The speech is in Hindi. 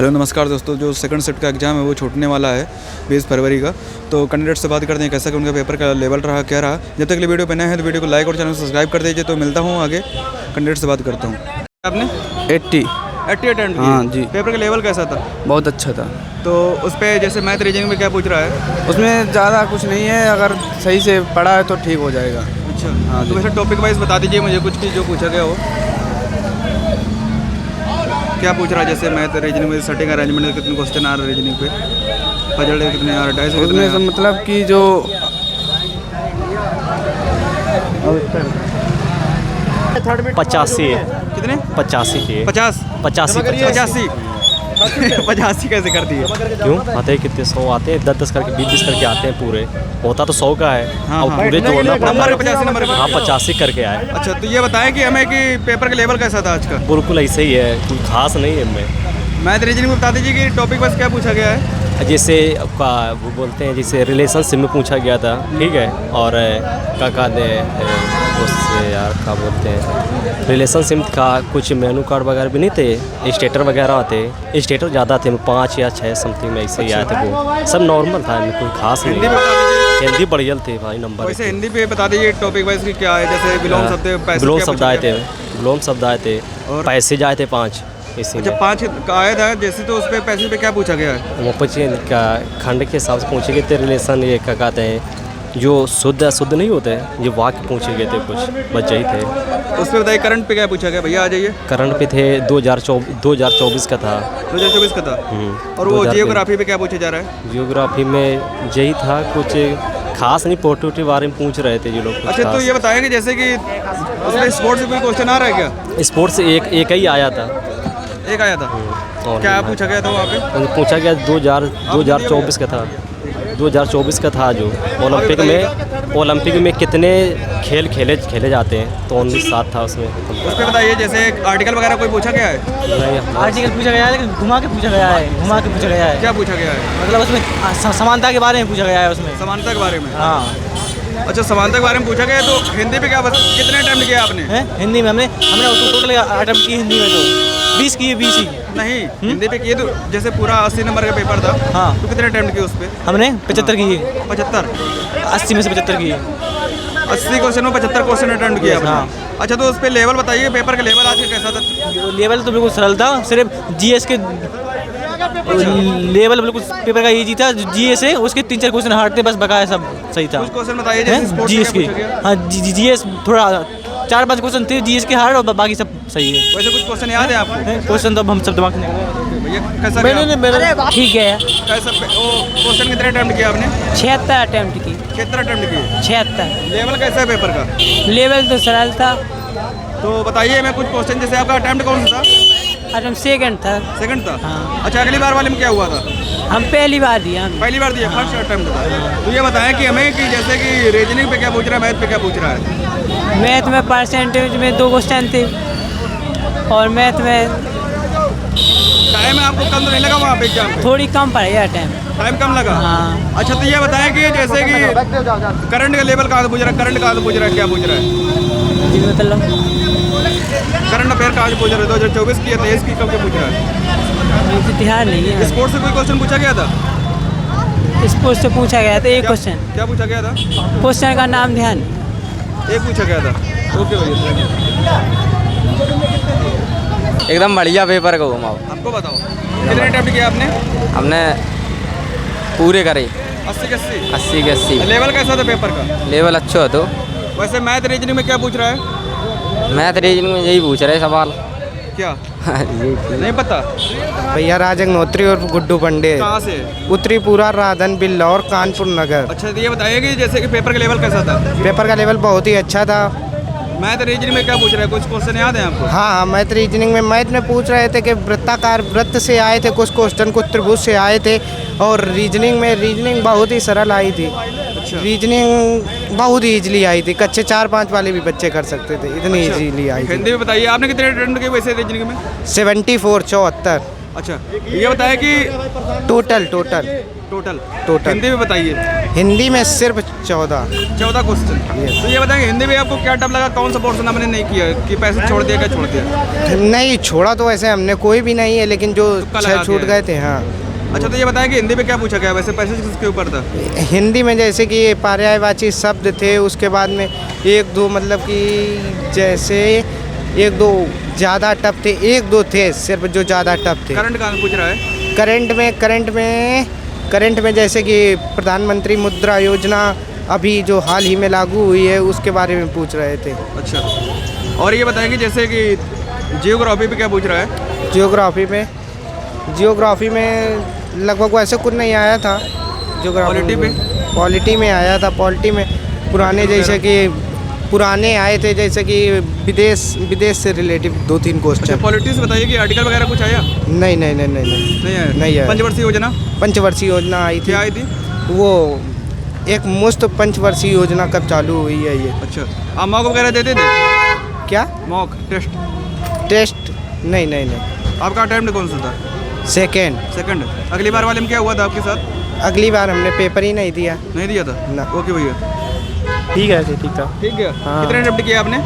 हेलो नमस्कार दोस्तों, जो सेकंड सेट का एग्ज़ाम है वो छूटने वाला है 20 फरवरी का। तो कैंडिडेट से बात करते हैं कैसा कि उनका पेपर का लेवल रहा, क्या रहा। जब तक ये वीडियो पे नए हैं तो वीडियो को लाइक और चैनल को सब्सक्राइब कर दीजिए। तो मिलता हूँ आगे, कैंडिडेट से बात करता हूँ। आपने 80 अटेम्प्ट किए? हाँ जी। पेपर का लेवल कैसा था? बहुत अच्छा था। तो उस पर जैसे मैथ रीजनिंग में क्या पूछ रहा है? उसमें ज़्यादा कुछ नहीं है, अगर सही से पढ़ा है तो ठीक हो जाएगा। अच्छा हाँ तो जी। वैसे टॉपिक वाइज बता दीजिए मुझे कुछ की जो पूछा गया हो। क्या पूछ रहा है? जैसे मैथ रीजनिंग में सेटिंग अरेंजमेंट के कितने क्वेश्चन आ रहे हैं, रीजनिंग पे पजल के कितने आ रहे, डाइस के कितने उसमें आ से रहे? मतलब कि जो 85 कितने? 85 चाहिए 50 85 85 85 कैसे कर दिए? क्यों आते हैं? कितने 100 आते हैं? 10 करके 20 करके आते हैं पूरे। होता तो 100 का है। हाँ, और हाँ। पूरे जोड़ना पड़ता नंबर है। 85 नंबर पे? हाँ 85 करके आए। अच्छा तो ये बताएं कि हमें कि पेपर का लेवल कैसा था आज का? बिल्कुल ऐसे ही है, कोई खास नहीं है इनमें। मैथ रीजनिंग में बता दीजिए कि टॉपिक बस क्या पूछा गया है? जैसे आपका वो बोलते हैं, जैसे रिलेशनशिप में पूछा गया था, ठीक है। और क्या कहते हैं उससे, यार क्या बोलते हैं, रिलेशनशिप का कुछ मेनू कार्ड वगैरह भी नहीं थे, स्टेटर वगैरह आते। स्टेटर ज़्यादा थे, 5 या 6 समथिंग में ऐसे ही आए थे। वो सब नॉर्मल था, इनमें कोई खास हिंदी नहीं। में बता दीजिए। हिंदी बढ़ियल थे भाई, नंबर वैसे हिंदी पे बता दीजिए टॉपिक वाइज की क्या है, जैसे विलोम शब्द, पैसे विलोम क्या शब्द पूछा आए थे, गया? विलोम शब्द आए थे, और? पैसे आए थे 5 इसी अच्छा में। 5 का आया था जैसे, तो उस पर पैसे पे क्या पूछा गया है? वो पचे का खंड के हिसाब से पूछे गए थे। रिलेशन ये क्या कहते हैं, जो शुद्ध अशुद्ध नहीं होते, ये वाक्य पूछे गए थे, कुछ बच्चे ही थे। उस पर बताइए करंट पे क्या पूछा गया भैया, आ जाइए। करंट पे थे 2024 का था। 2024 का था। और वो 2023 जियोग्राफी पे क्या पूछा जा रहा है? जियोग्राफी में यही था, कुछ खास नहीं, पोर्ट्रेट के बारे में पूछ रहे थे ये लोग। कुछ अच्छा तो खास। ये बताएं कि जैसे कि उसमें स्पोर्ट्स से कोई क्वेश्चन आ रहा है क्या? स्पोर्ट्स से एक ही आया था। एक आया था। और क्या नहीं पूछा गया था वहाँ पे? आया। पूछा गया 2024 का था। 2024 का था जो ओलंपिक में कितने खेल खेले जाते हैं, तो ओनली 7 था उसमें। उस पर बताइए जैसे आर्टिकल वगैरह कोई पूछा गया है? नहीं, आर्टिकल पूछा गया है, लेकिन घुमा के पूछा गया है। क्या पूछा गया है? मतलब उसमें समानता के बारे में पूछा गया है उसमें। समानता के बारे में? हाँ। अच्छा समानता के बारे में पूछा गया है। तो हिंदी पे क्या कितने अटेम्प्ट किया आपने? है हिंदी में हमने टोटल अटेम्प्ट की हिंदी में तो 20 किए, 20 ही। नहीं हिंदी पे किए तो जैसे पूरा 80 नंबर का पेपर था। हाँ। तो कितने अटेम्प्ट किए उस पर? हमने 75 किए। 75? 80 में से 75 किए। 80 क्वेश्चन में 75 क्वेश्चन अटेम्प्ट किया आपने? हाँ। अच्छा तो उस पर लेवल बताइए, पेपर का लेवल आज का कैसा था? लेवल तो बिल्कुल सरल था, सिर्फ जीएस के लेवल बिल्कुल पेपर का इजी था। जीएस है उसके 3-4 क्वेश्चन हार्ड थे, बस बकाया सब सही था। कुछ क्वेश्चन बताइए जैसे स्पोर्ट्स जीएस से के। क्या पूछा गया? हाँ जीएस थोड़ा 4-5 क्वेश्चन थे जीएस के हार्ड, और बाकी सब सही है। वैसे कुछ क्वेश्चन याद है आपको? क्वेश्चन तो अब हम सब दिमाग से निकल भैया कैसा गया? ठीक है। कैसा क्वेश्चन कितने अटेम्प्ट किया आपने? 76 अटेम्प्ट की। कितना अटेम्प्ट किए? 76। लेवल कैसा है पेपर का? लेवल तो सरल था। तो बताइए मैं कुछ क्वेश्चन, जैसे आपका अटेम्प्ट कौन सा था? अटेम्प्ट सेकंड था। सेकंड था? हाँ। अच्छा अगली बार वाले में क्या हुआ था? हम पहली बार दिया। पहली बार दिया, फर्स्ट अटेम्प्ट था। तो ये बताएं कि हमें कि जैसे कि रीजनिंग पे क्या पूछ रहा है, मैथ पे क्या पूछ रहा है? मैथ में परसेंटेज में 2 क्वेश्चन थे, और मैथ में टाइम आपको कम तो नहीं लगा वहाँ पे एग्जाम पे? थोड़ी कम पड़ी है टाइम कम लगा? हाँ। अच्छा तो ये बताएं कि जैसे कि करंट का लेवल कहाँ से पूछ रहा है, करंट कहाँ से पूछ रहा है, क्या पूछ रहा है? जी मतलब करंट अफेयर कहाँ से पूछ रहा है? 2024 की या 23 की, कब के पूछ रहा है? मुझे ध्यान नहीं है। स्पोर्ट्स से कोई क्वेश्चन पूछा गया था? स्पोर्ट्स से पूछा गया था एक क्वेश्चन। क्या पूछा गया था? क्वेश्चन का नाम ध्यान। एक पूछा गया था। ओके भैया एकदम बढ़िया पेपर को घुमाओ। आपको बताओ कितने अटेम्प्ट किया आपने? हमने पूरे करे 80 के 80? 80 के 80। लेवल कैसा था पेपर का? लेवल अच्छा हो तो। वैसे मैथ रीजनिंग में क्या पूछ रहा है? मैथ रीजनिंग में यही पूछ रहे सवाल। क्या नहीं पता? भैया राज अग्नोत्री और गुड्डू पंडे, कहाँ से? उत्तरीपुरा, राधन बिल्लौर, कानपुर नगर। अच्छा तो ये बताइए कि जैसे कि पेपर का लेवल कैसा था? पेपर का लेवल बहुत ही अच्छा था। मैथ रीजनिंग में क्या पूछ रहा है, कुछ क्वेश्चन याद है आपको? हाँ मैथ रीजनिंग में मैथ में पूछ रहे थे कि वृत्ताकार वृत्त से आए थे कुछ क्वेश्चन, कुछ त्रिभुज से आए थे। और रीजनिंग में रीजनिंग बहुत ही सरल आई थी। रीजनिंग बहुत ही इजीली आई थी, कच्चे 4-5 वाले भी बच्चे कर सकते थे, इतनी इजीली आई थी। हिंदी में बताइए आपने कितने अटेम्प्ट किए वैसे रीजनिंग में? 74 74। अच्छा ये बताया कि टोटल टोटल टोटल। हिंदी में बताइए। हिंदी में सिर्फ 14। 14 क्वेश्चन। तो ये बताएंगे हिंदी में आपको क्या टफ लगा, कौन सा पोर्शन आपने नहीं किया कि पैसे छोड़ दिया, क्या छोड़ दिया? नहीं छोड़ा तो वैसे हमने कोई भी नहीं है, लेकिन जो तुक्का लगा 6 छूट के। गए थे। हाँ अच्छा, तो ये बताएं कि हिंदी में क्या पूछा गया, वैसे पैसे किसके ऊपर था? हिंदी में जैसे कि पर्यायवाची शब्द थे, उसके बाद में 1-2 मतलब कि जैसे 1-2 ज़्यादा टफ थे, 1-2 थे सिर्फ जो ज़्यादा टफ थे। करंट कहाँ पूछ रहा है? करंट में जैसे कि प्रधानमंत्री मुद्रा योजना अभी जो हाल ही में लागू हुई है उसके बारे में पूछ रहे थे। अच्छा, और ये बताएंगे जैसे कि जियोग्राफी पे क्या पूछ रहा है? जियोग्राफी में लगभग वैसे कुछ नहीं आया था। पॉलिटी पे? पॉलिटी में आया था। पॉलिटी में पुराने जैसे कि पुराने आए थे, जैसे कि विदेश से रिलेटिव 2-3 अच्छा, क्वेश्चन। पॉलिटिक्स बताइए कि आर्टिकल वगैरह कुछ आया? नहीं नहीं आया। नहीं आया। पंचवर्षीय योजना पंचवर्षीय योजना आई थी। क्या आई थी? वो एक मुफ्त पंचवर्षीय योजना कब चालू हुई है ये? अच्छा, आप मॉक वगैरह देते थे? क्या मॉक टेस्ट? नहीं। आपका अटेम्प्ट कौन सा था? सेकेंड। अगली बार वाले में क्या हुआ था आपके साथ? अगली बार हमने पेपर ही नहीं दिया। नहीं दिया था ना। ओके भैया, ठीक है, ठीक था। ठीक है। हाँ। कितने अटेम्प्ट किए आपने?